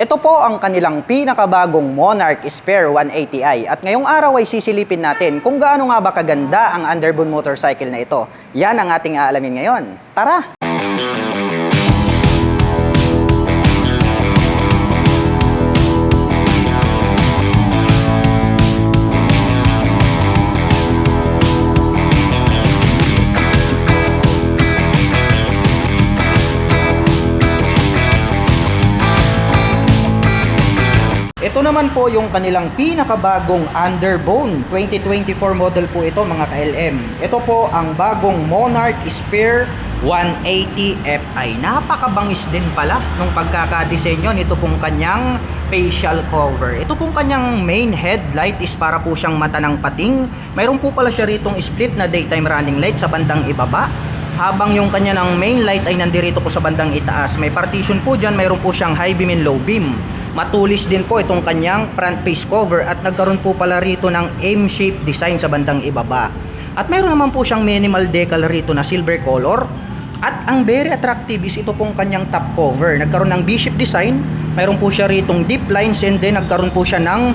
Ito po ang kanilang pinakabagong Monarch Spare 180i at ngayong araw ay sisilipin natin kung gaano nga ba kaganda ang underbone motorcycle na ito. Yan ang ating aalamin ngayon. Tara! Ito naman po yung kanilang pinakabagong underbone 2024 model po ito mga ka-LM. Ito po ang bagong Monarch Spare 180 Fi. Napakabangis din pala nung pagkakadesenyo nito pong kanyang facial cover. Ito pong kanyang main headlight is para po siyang mata ng pating. Mayroon po pala siya ritong split na daytime running light sa bandang ibaba. Habang yung kanya ng main light ay nandirito po sa bandang itaas. May partition po dyan, mayroon po siyang high beam and low beam. Matulis din po itong kanyang front face cover at nagkaroon po pala rito ng M-shaped design sa bandang ibaba. At mayroon naman po siyang minimal decal rito na silver color. At ang very attractive is ito pong kanyang top cover. Nagkaroon ng V-shaped design. Mayroon po siya ritong deep lines and then nagkaroon po siya ng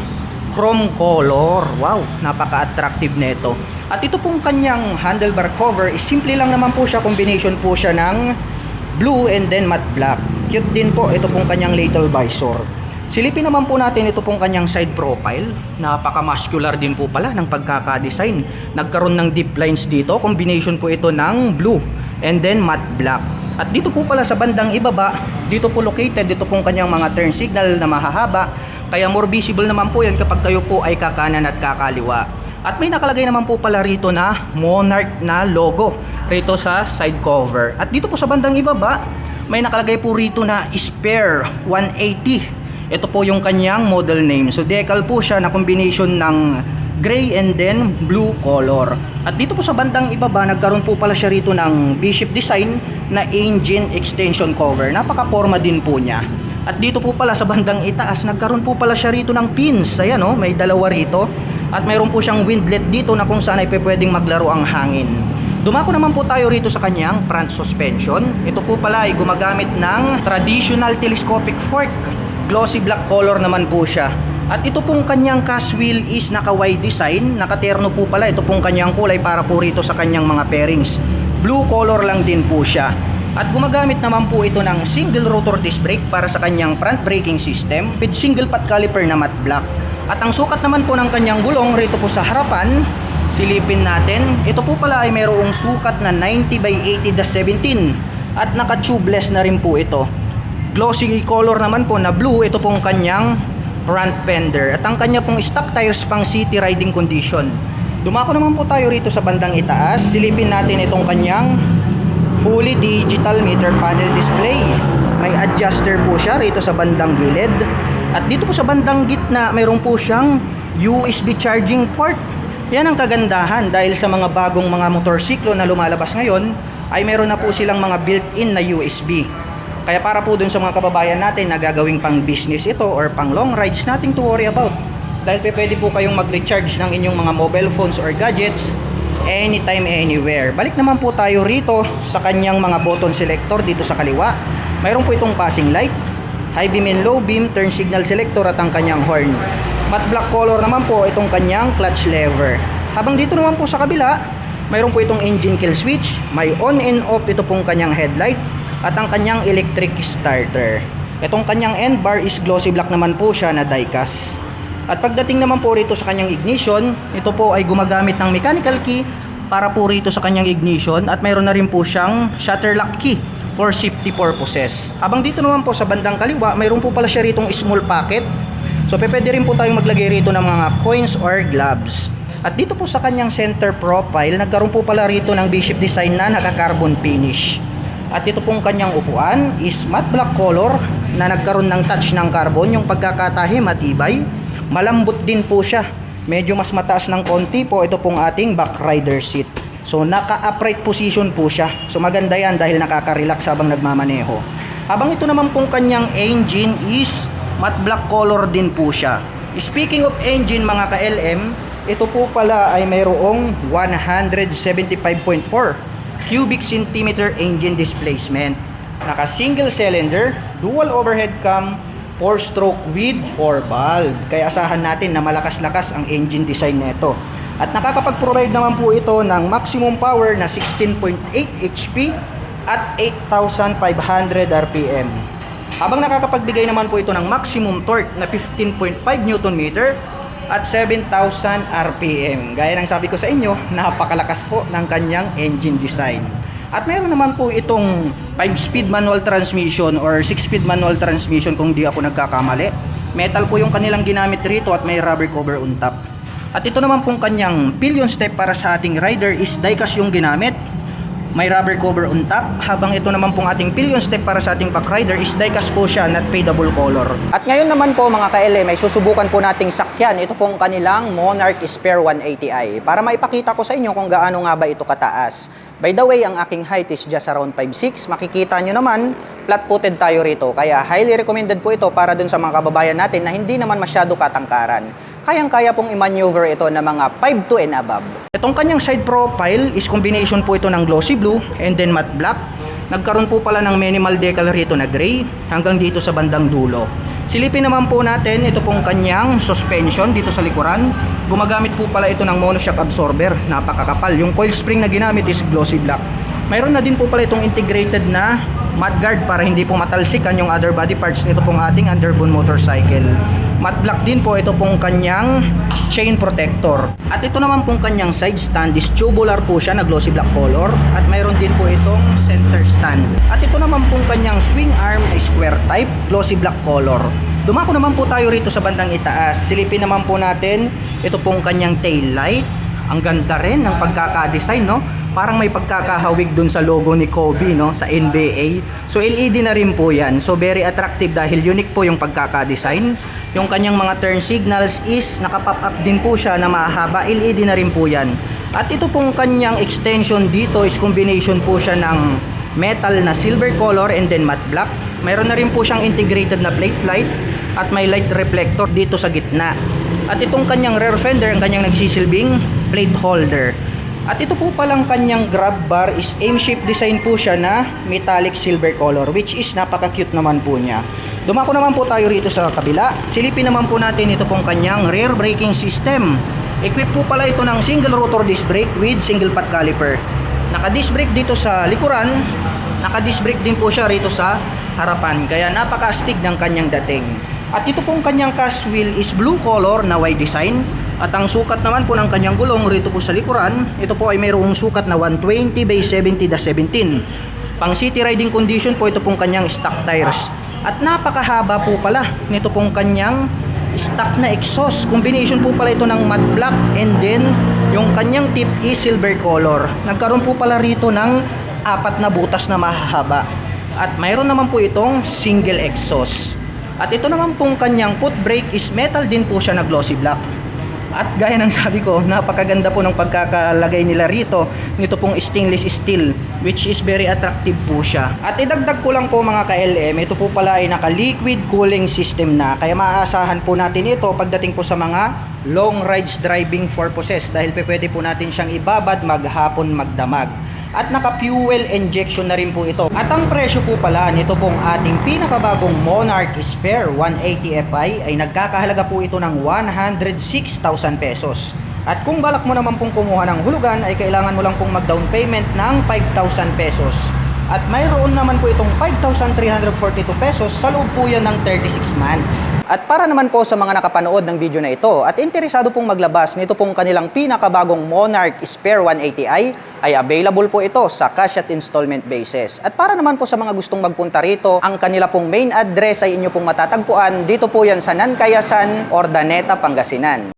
chrome color. Wow, napaka-attractive nito. At ito pong kanyang handlebar cover is simple lang naman po siya. Combination po siya ng blue and then matte black. Cute din po ito pong kanyang little visor. Silipin naman po natin ito pong kanyang side profile. Napaka-muscular din po pala ng pagkaka-design. Nagkaroon ng deep lines dito. Combination po ito ng blue and then matte black. At dito po pala sa bandang ibaba, dito po located dito pong kanyang mga turn signal na mahahaba. Kaya more visible naman po yan kapag kayo po ay kakanan at kakaliwa. At may nakalagay naman po pala rito na Monarch na logo rito sa side cover. At dito po sa bandang ibaba, may nakalagay po rito na Spare 180. Ito po yung kanyang model name. So decal po siya na combination ng gray and then blue color. At dito po sa bandang ibaba, nagkaroon po pala siya rito ng V-shaped design na engine extension cover. Napaka-forma din po niya. At dito po pala sa bandang itaas, nagkaroon po pala siya rito ng pins. Ayan o, may dalawa rito. At mayroon po siyang windlet dito na kung saan ay pwedeng maglaro ang hangin. Dumako naman po tayo rito sa kanyang front suspension. Ito po pala ay gumagamit ng traditional telescopic fork. Glossy black color naman po siya. At ito pong kanyang cast wheel is naka-wide design. Nakaterno po pala ito pong kanyang kulay para po rito sa kanyang mga pairings. Blue color lang din po siya. At gumagamit naman po ito ng single rotor disc brake para sa kanyang front braking system with single pot caliper na matte black. At ang sukat naman po ng kanyang gulong rito po sa harapan, silipin natin. Ito po pala ay mayroong sukat na 90 by 80-17 at naka-tubeless na rin po ito. Glossy color naman po na blue, ito pong kanyang front fender. At ang kanya pong stock tires pang city riding condition. Dumako naman po tayo rito sa bandang itaas. Silipin natin itong kanyang fully digital meter panel display. May adjuster po siya rito sa bandang gilid. At dito po sa bandang gitna, mayroon po siyang USB charging port. Yan ang kagandahan dahil sa mga bagong mga motorsiklo na lumalabas ngayon ay meron na po silang mga built-in na USB. Kaya para po dun sa mga kababayan natin na gagawing pang business ito or pang long rides, nothing to worry about. Dahil pwede po kayong mag-recharge ng inyong mga mobile phones or gadgets anytime, anywhere. Balik naman po tayo rito sa kanyang mga button selector dito sa kaliwa. Mayroon po itong passing light, high beam and low beam, turn signal selector at ang kanyang horn. Matte black color naman po itong kanyang clutch lever. Habang dito naman po sa kabila, mayroon po itong engine kill switch, may on and off ito pong kanyang headlight at ang kanyang electric starter. Itong kanyang end bar is glossy black naman po siya na die-cast. At pagdating naman po rito sa kanyang ignition, ito po ay gumagamit ng mechanical key para po rito sa kanyang ignition at mayroon na rin po siyang shutter lock key for safety purposes. Habang dito naman po sa bandang kaliwa, mayroon po pala siya ritong small pocket. So pwede rin po tayong maglagay rito ng mga coins or gloves. At dito po sa kanyang center profile, nagkaroon po pala rito ng V-shaped design na naka-carbon finish. At ito pong kanyang upuan is matte black color na nagkaroon ng touch ng carbon. Yung pagkakatahi matibay, malambot din po siya. Medyo mas mataas ng konti po ito pong ating back rider seat. So naka-upright position po siya. So maganda yan dahil nakaka-relax habang nagmamaneho. Habang ito naman pong kanyang engine is matte black color din po siya. Speaking of engine mga ka-LM, ito po pala ay mayroong 175.4 cubic centimeter engine displacement. Naka single cylinder, dual overhead cam, 4-stroke with 4 valve. Kaya asahan natin na malakas-lakas ang engine design nito. At nakakapag-provide naman po ito ng maximum power na 16.8 HP at 8,500 RPM. Habang nakakapagbigay naman po ito ng maximum torque na 15.5 Nm at 7,000 RPM. Gaya ng sabi ko sa inyo, napakalakas po ng kanyang engine design. At meron naman po itong 5-speed manual transmission or 6-speed manual transmission kung di ako nagkakamali. Metal po yung kanilang ginamit rito at may rubber cover on top. At ito naman pong kanyang pillion step para sa ating rider is die-cast yung ginamit. May rubber cover on top, habang ito naman pong ating pillion step para sa ating back rider is die-cast po siya, not fadable color. At ngayon naman po mga ka-LM, may susubukan po nating sakyan ito pong kanilang Monarch Spare 180i para maipakita ko sa inyo kung gaano nga ba ito kataas. By the way, ang aking height is just around 5'6". Makikita nyo naman, flat-footed tayo rito. Kaya highly recommended po ito para dun sa mga kababayan natin na hindi naman masyado katangkaran. Kayang-kaya pong i-maneuver ito na mga 5'2" and above. Itong kanyang side profile is combination po ito ng glossy blue and then matte black. Nagkaroon po pala ng minimal decal rito na gray hanggang dito sa bandang dulo. Silipin naman po natin ito pong kanyang suspension dito sa likuran. Gumagamit po pala ito ng monoshock absorber, napakakapal. Yung coil spring na ginamit is glossy black. Mayroon na din po pala itong integrated na mudguard para hindi po matalsikan yung other body parts nito pong ating underbone motorcycle. Matte black din po ito pong kanyang chain protector. At ito naman pong kanyang side stand is tubular po siya na glossy black color. At mayroon din po itong center stand. At ito naman pong kanyang swing arm na square type, glossy black color. Dumako naman po tayo rito sa bandang itaas. Silipin naman po natin ito pong kanyang tail light. Ang ganda rin ng pagkaka-design, no? Parang may pagkakahawig dun sa logo ni Kobe, no, sa NBA. So LED na rin po yan. So very attractive dahil unique po yung pagkaka-design. Yung kanyang mga turn signals is nakapop up din po siya na mahaba. LED na rin po yan. At ito pong kanyang extension dito is combination po siya ng metal na silver color and then matte black. Mayroon na rin po siyang integrated na plate light at may light reflector dito sa gitna. At itong kanyang rear fender, ang kanyang nagsisilbing plate holder. At ito po palang kanyang grab bar is aim-shape design po siya na metallic silver color, which is napaka-cute naman po niya. Dumako naman po tayo rito sa kabila. Silipin naman po natin ito pong kanyang rear braking system. Equip po pala ito ng single rotor disc brake with single pot caliper. Naka-disc brake dito sa likuran, naka-disc brake din po siya rito sa harapan. Kaya napaka-astig ng kanyang dating. At ito pong kanyang cast wheel is blue color na wide design. At ang sukat naman po ng kanyang gulong rito po sa likuran, ito po ay mayroong sukat na 120/70/17. Pang city riding condition po ito pong kanyang stock tires. At napakahaba po pala nito pong kanyang stock na exhaust. Combination po pala ito ng matte black and then yung kanyang tip is silver color. Nagkaroon po pala rito ng 4 na butas na mahahaba. At mayroon naman po itong single exhaust. At ito naman pong kanyang foot brake is metal din po siya na glossy black. At gaya ng sabi ko, napakaganda po ng pagkakalagay nila rito nito pong stainless steel, which is very attractive po siya. At idagdag ko lang po mga ka-LM, ito po pala ay naka-liquid cooling system na, kaya maaasahan po natin ito pagdating po sa mga long rides driving purposes dahil pwede po natin siyang ibabad maghapon magdamag. At naka-fuel injection na rin po ito. At ang presyo po pala nito pong ating pinakabagong Monarch Spare 180 Fi ay nagkakahalaga po ito ng 106,000 pesos. At kung balak mo naman pong kumuha ng hulugan ay kailangan mo lang pong mag-down payment ng 5,000 pesos. At mayroon naman po itong 5,342 pesos sa loob po yan ng 36 months. At para naman po sa mga nakapanood ng video na ito at interesado pong maglabas nito pong kanilang pinakabagong Monarch Spare 180i ay available po ito sa cash at installment basis. At para naman po sa mga gustong magpunta rito, ang kanila pong main address ay inyo pong matatagpuan dito po yan sa Nancayasan, Ordaneta, Pangasinan.